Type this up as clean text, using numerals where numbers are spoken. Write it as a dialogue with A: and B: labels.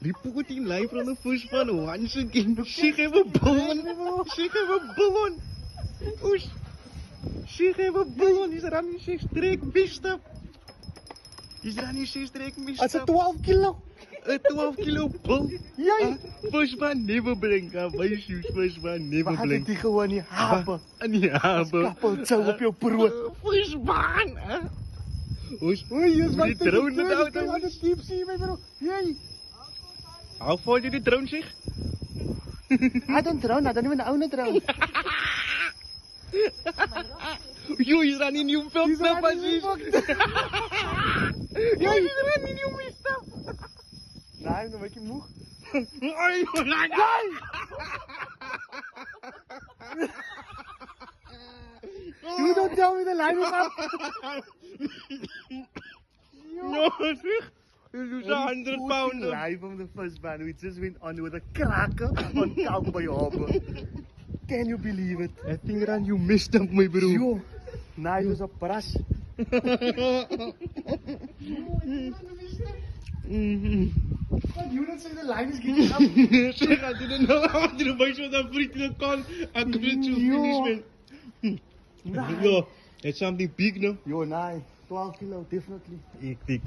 A: Reporting live from the first one once again. Sheikh have a balloon. Sheikh have a balloon. Push. Sheikh have a balloon. He's running 6 straight mistap. He's running 6 straight mistap.
B: That's a 12 kilo.
A: A 12 kilo bull.
B: Jij.
A: First one never blink. My shoes. First one never
B: Waar
A: blink.
B: het die gewoon niet hebben?
A: Ja,
B: Kappelt zo op je brood.
A: First one. Oei,
B: Oei,
A: die drone met de
B: aan
A: auto.
B: de diep zie je mij bro. Jij.
A: How far did the drone zich?
B: Hij had een drone, dan hebben we een oude drone.
A: Yo, he's running new film
B: He's
A: stuff,
B: running
A: Aziz.
B: new
A: Yo, he's running new stuff.
B: Nee, dan word je moe.
A: Ay, wala na.
B: You don't tell me the line is up.
A: No, zeg. You lose 100 pounds.
B: Live on the first man, we just went on with a cracker on Cowboy Harbor. Can you believe it?
A: I think Ran, you messed up, my bro.
B: Yo, nah, it was a brush. What, you don't say the line is getting up?
A: Zeg, I didn't know. I didn't know what I'm free to call. I couldn't choose finish, man. Yo, it's something big, no?
B: Yo, nah, 12 kilo, definitely.
A: Ik dik.